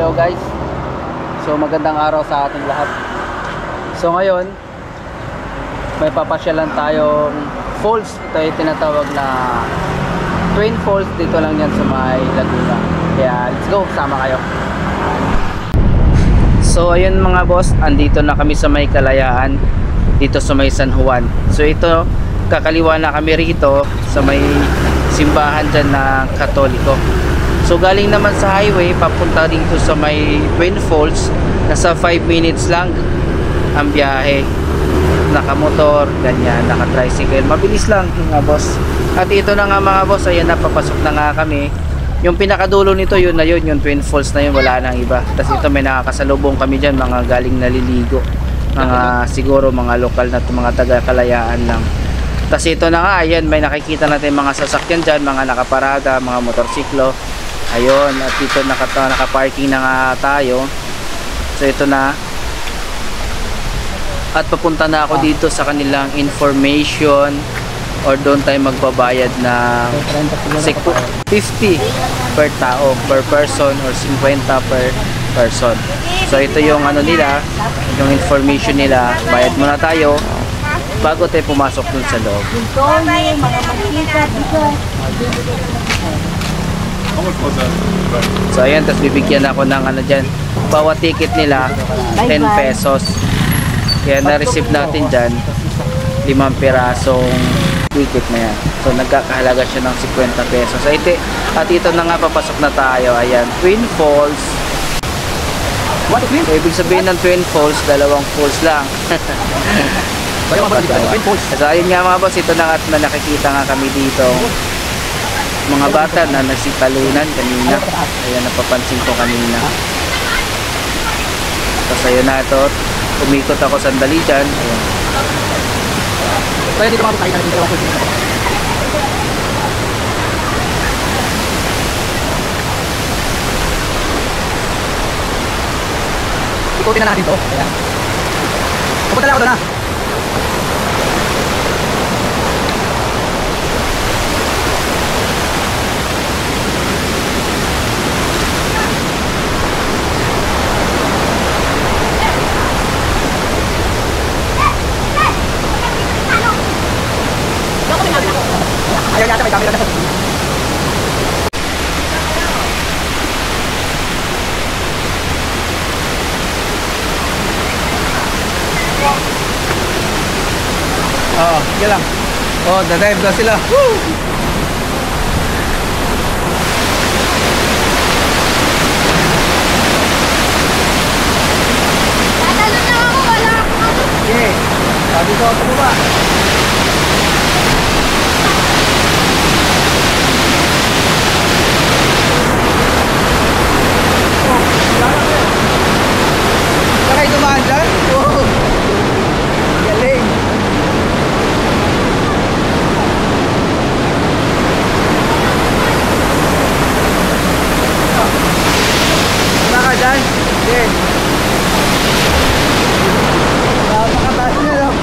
Hello guys. So magandang araw sa ating lahat. So ngayon may papasyalan tayong falls. Ito ay tinatawag na Twin Falls. Dito lang yan sa may Laguna. Kaya let's go, sama kayo. So ayun mga boss, andito na kami sa may Kalayaan, dito sa may San Juan. So ito, kakaliwa na kami rito sa may simbahan dyan na Katoliko. So galing naman sa highway papunta dito sa may Twin Falls, nasa 5 minutes lang ang biyahe. Nakamotor, ganyan, naka-tricycle, mabilis lang mga boss. At ito na nga mga boss, ayan na, papasok na nga kami. Yung pinakadulo nito, yun na yun, yung Twin Falls na yun, wala nang iba. Tapos ito may nakakasalubong kami dyan, mga galing naliligo, mga siguro mga lokal na mga taga Kalayaan lang. Tapos ito na nga, ayan, may nakikita natin mga sasakyan dyan, mga nakaparada, mga motorsiklo. Ayun, at dito nakaparking na nga tayo. So ito na. At papunta na ako dito sa kanilang information, or doon tayo magbabayad na 50 per tao, per person, or 50 per person. So ito yung ano nila, yung information nila. Bayad muna tayo bago tayo pumasok dun sa loob. So ayan, tapos bibigyan ako ng ano dyan, bawat ticket nila 10 pesos. Kaya na-receive natin dyan 5 pirasong ticket na yan. So nagkakahalaga siya ng 50 pesos. At ito na nga, papasok na tayo. Ayan, Twin Falls. So ibig sabihin ng Twin Falls, dalawang falls lang. So ayun nga mga boss, ito na nga, na nakikita nga kami dito mga bata na nagsitalunan kanina. Ayan, napapansin ko kanina. Tapos ayun na ito, umikot ako sandali dyan. Ayan. Kaya dito mga tayo dito. Ikutin na natin to. Ayan. Pupunta lang ako doon na. Ayaw yata may camera na. Sige lang. Dadive na sila. Woo! Tatalo na ako, wala ako. Okay. Sabi ko ako ba? Sakay dumaan dyan? Wow! Galing! Saka dyan? Okay. Napakataas nyo lang.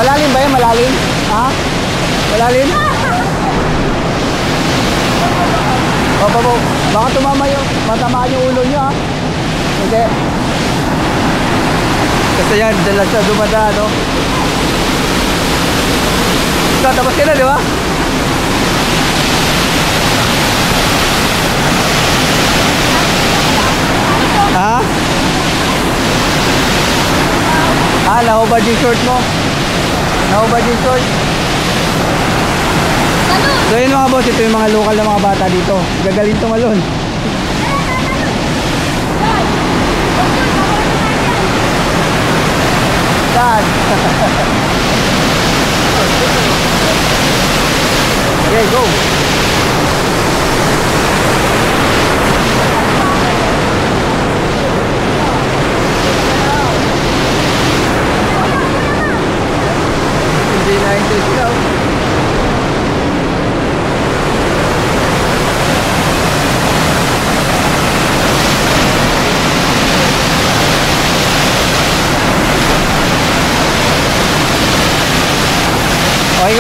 Malalim ba yan? Malalim? Ha? Malalim? Baka matamaan yung ulo nyo, ha? Hindi. Kasi yan, dyan lang siya dumadaan, no? Tapos ka na, di ba? Ha? Nahubad yung short mo. Nahubad yung short. So yun mga boss, ito yung mga local na mga bata dito. Gagaling tumalon. Saan? Okay, go.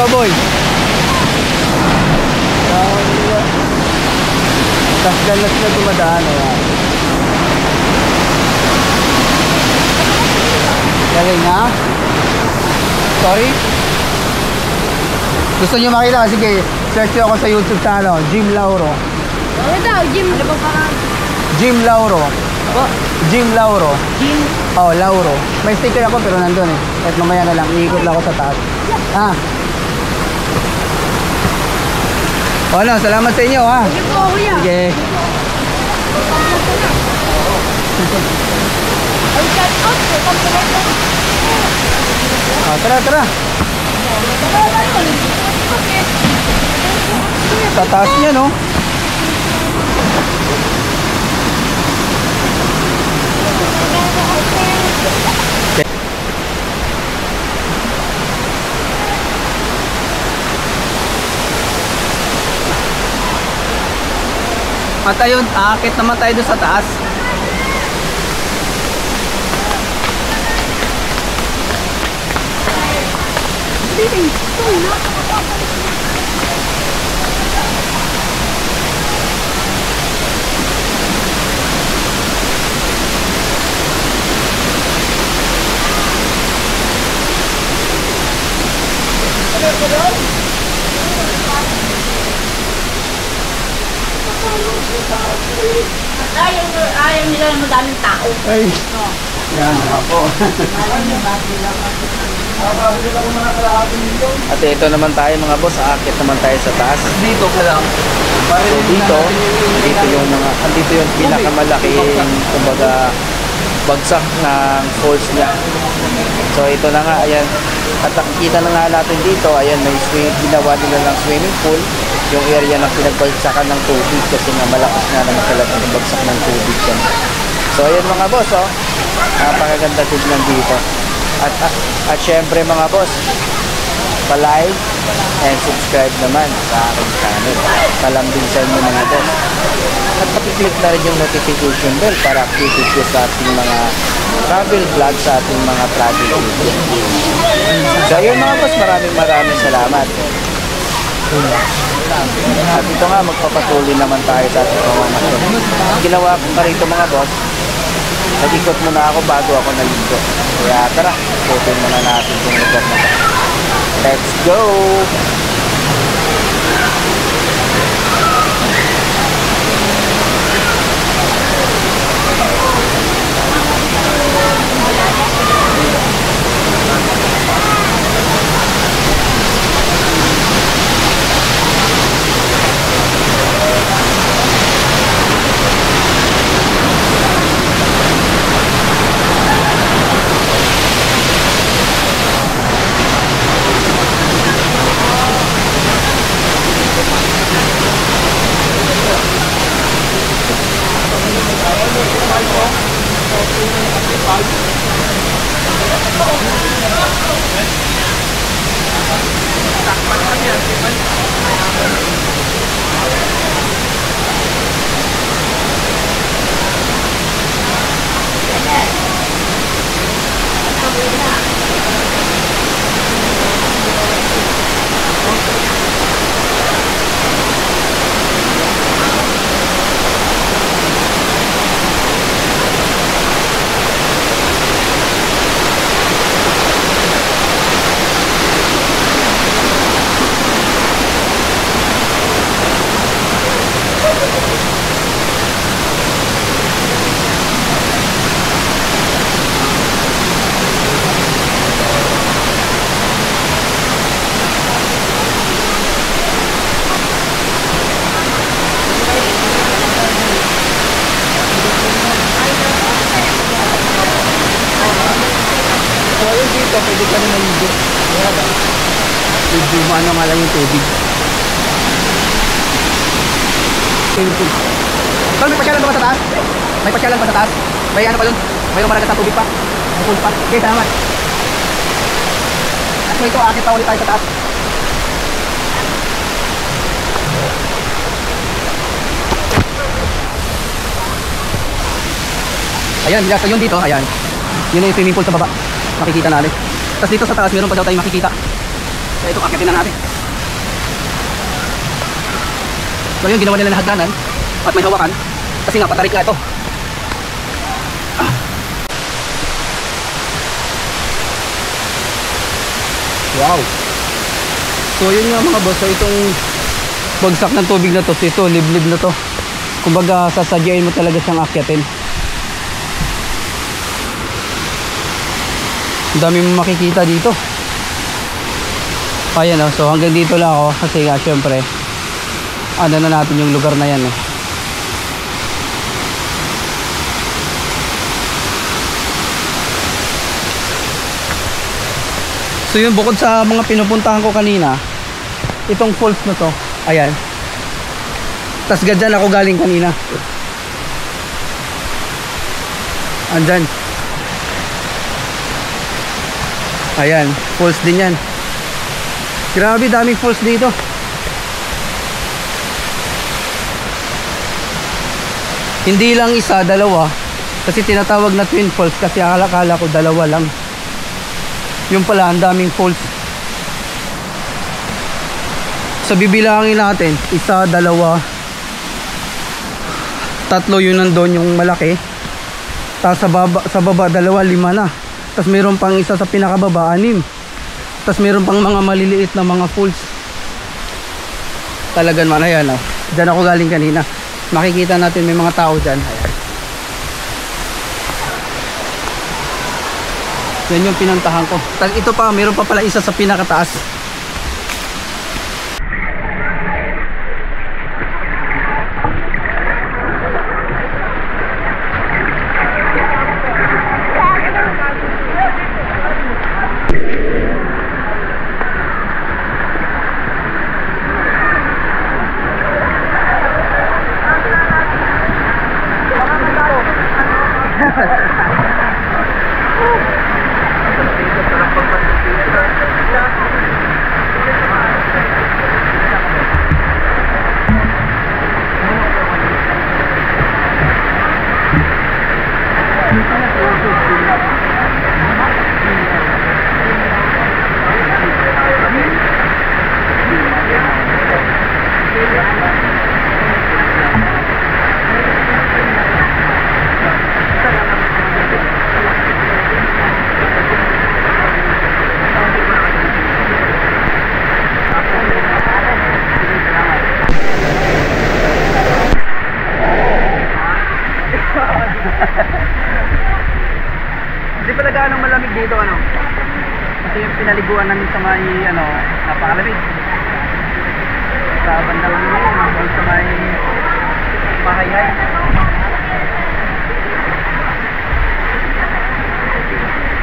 go boy. Tas ganas na dumadaan. Ayan. Galing ha? Sorry? Gusto nyo makita? Sige, search nyo ako sa YouTube sa ano, Jim Lauro. Ano daw, Jim? Ano ba pangalan? Jim Lauro. Ako? Jim Lauro. Jim? Oh, Lauro. May sticker ako pero nandun eh. At mamaya na lang, iikot lang ako sa taas. Ah. O ano, salamat sa inyo ha. Sige po, kuya. Sige. Ay, shout out. Pagkakas. Oh, tara, tara. Sa taas niya, no? At ayun, aakit naman tayo doon sa taas. Ayaw nila ng madaming tao. Ay. Yan ako. At ito naman tayo mga boss, aakit naman tayo sa taas. Dito ka lang. So dito yung mga, andito yung pinakamalaking kumbaga bagsak ng falls niya. So ito na nga, ayan. At nakikita na nga natin dito, ayan, may ginawa nila ng swimming pool. Yung area na pinagbagsakan ng tubig kasi nga malakas nga naman talaga ang bagsak ng tubig yan. So ayan mga boss, oh. Napakaganda tignan dito. At syempre mga boss, pa-like and subscribe naman sa aking channel. Palambing sa inyo mga boss. At pati-click na rin yung notification bell para updated ko sa ating mga travel vlog, sa ating mga travel video. So ayun mga boss, maraming salamat. At ito nga, magpapatuloy naman tayo sa ating pamamasyon. Ginawa ko pa rito mga boss, nag-ikot muna ako bago ako naligo. Kaya tara, ikutin muna natin itong lugar na ito. Let's go! Pwede ka na maligo. Medyo ano nga lang yung tubig. Tol, may pasyalan ba sa taas? May pasyalan ba sa taas? May ano pa yun? Mayroon maragad sa tubig pa? May pool pa? Okay, salamat. At so ito, akit pa ulit tayo sa taas. Ayan, so yun dito, ayan. Yun yung swimming pool sa baba. Makikita natin. Tapos dito sa taas, meron pa daw tayong makikita. Kaya ito, akitin na natin. So yun, ginawa nila na hagdanan at may hawakan kasi nga patarik nga ito. Wow. So yun nga mga boss, so itong bagsak ng tubig na to, so ito liblib na to. Kumbaga sasadyain mo talaga siyang akyatin. Ang dami mo makikita dito. Ayan o, so hanggang dito lang ako kasi nga syempre ano na natin yung lugar na yan eh. So yun, bukod sa mga pinupuntahan ko kanina, itong falls na to, ayan. Tas gadyan ako galing kanina. Andyan. Ayan, falls din yan. Grabe, daming falls dito. Hindi lang isa, dalawa. Kasi tinatawag na twin falls kasi akala ko dalawa lang. Yung pala, ang daming falls. So bibilangin natin, isa, dalawa, tatlo, yun nandun yung malaki. Tapos sa baba dalawa, 5 na. Tapos mayroon pang isa sa pinakababa, 6. Tapos mayroon pang mga maliliit na mga falls. Talagang man, ayan o. Diyan ako galing kanina. Makikita natin may mga tao dyan. Ayan. Yan yung pinuntahan ko. Tapos ito pa, mayroon pa pala isa sa pinakataas. Hindi pala gaano malamig dito ano. Kasi yung pinaliguan namin sa may ano, napakalamig. Sa bandang ano, sa may Mahayhay.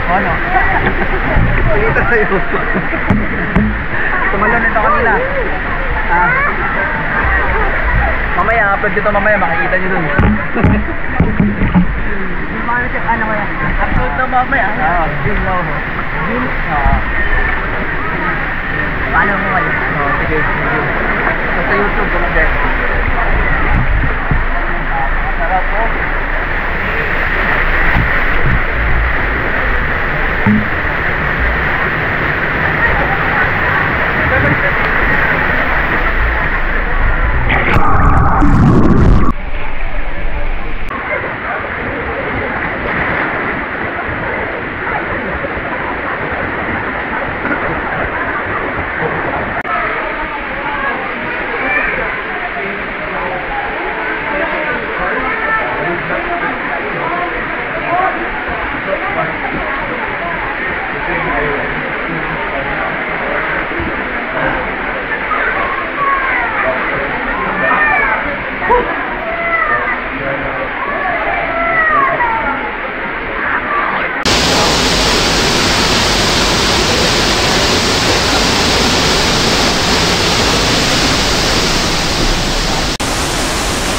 Ano? Dito tayo. Tumalon ito kanina. Mamaya, upload dito mamaya, makikita nyo dun. Ano kaya? Upload na mamaya. June na ako. June? Paano mo kayo? Sige, sige. So, sa YouTube, gano'n din. Masarap po.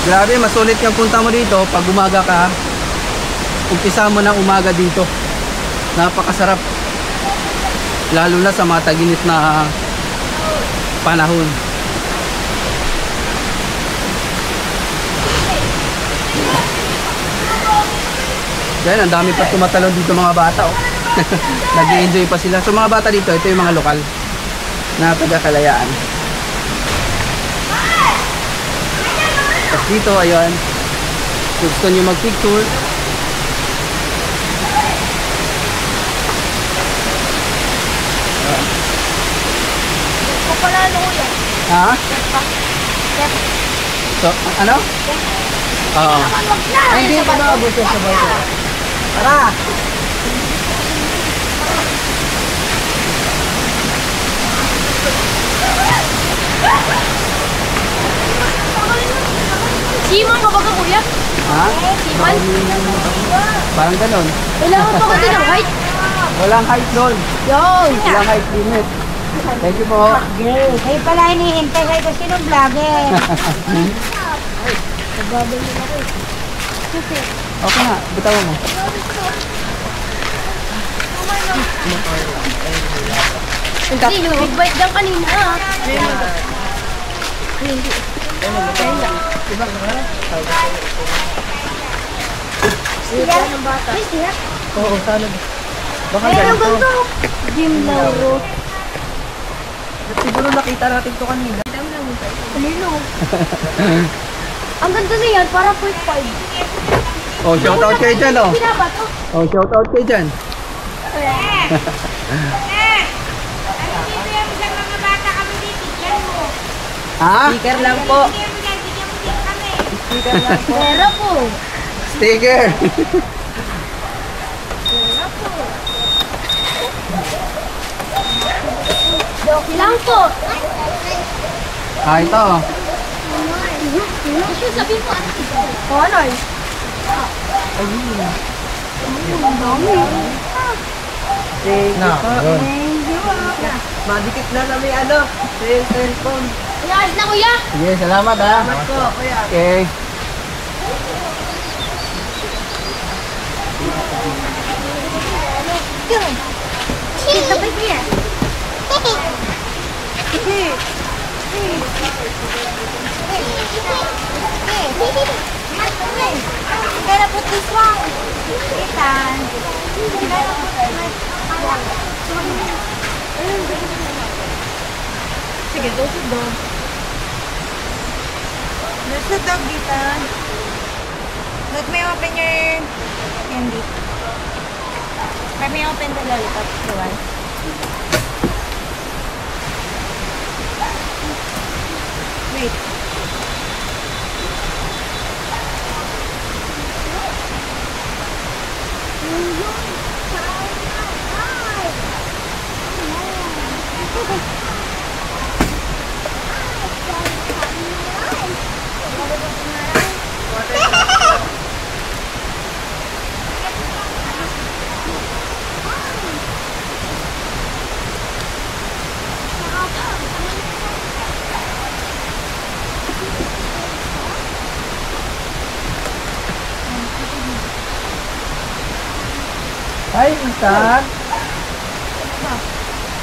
Grabe, masulit yung punta mo dito pag umaga ka. Umpisa mo ng umaga dito. Napakasarap. Lalo na sa mga taginit na panahon. Diyan, ang dami pa tumatalon dito mga bata. Oh. Nag-i-enjoy pa sila. So mga bata dito, ito yung mga lokal. na taga Kalayaan. Tapos dito, ayun, kung gusto nyo mag-picture, Kung pala ano ko yan. ha? So, ano? Oo. Wag na! Ay, hindi ko ba gusto sa bato? Tara! Simon ka ba ka kuya? Ha? Simon? Parang ganon. Kailangan pa kasi ng height. Walang height doon. Yun! Walang height limit. Thank you po. Kayo pala hinihintay kayo kasi ng vlogger. Okay na, bitawan mo. Hindi, yung big bite lang kanina. Sira ng bata. Ay, sira. Oo, salad. Baka Ay, ano ganito. ganito? Gym Lauro. Siguro nakita natin to kanina. Kanino? Ang ganda na yan, para 0.5. Oh, shoutout kayo dyan, oh. Pinaba to. Oh, shoutout kayo dyan. Ha? Sticker lang po. Pera po. Sticker. Joke lang po. Ah, ito. Sabihin mo, ano eh? Na, yun. Madikit na may ano, cellphone. Ayos na kuya. Sige, salamat ha. Okay. Kita ba niya? Gotta put this one. Ethan. Sige, go to go. There's the dog, Ethan. Let me open your candy. Let me open the lollipop, Joanne. Wait. Hi, Ethan.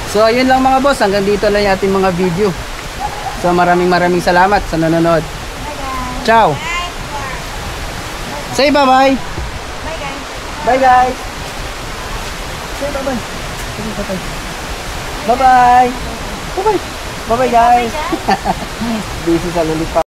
So, ayun lang mga boss. Hanggang dito lang yung ating mga video. So, maraming salamat sa nanonood. Ciao. Say bye-bye. Bye, guys. Bye, guys. Say bye-bye. Say bye-bye. Bye-bye. Bye-bye. Bye-bye, guys. Busy sa lollipop.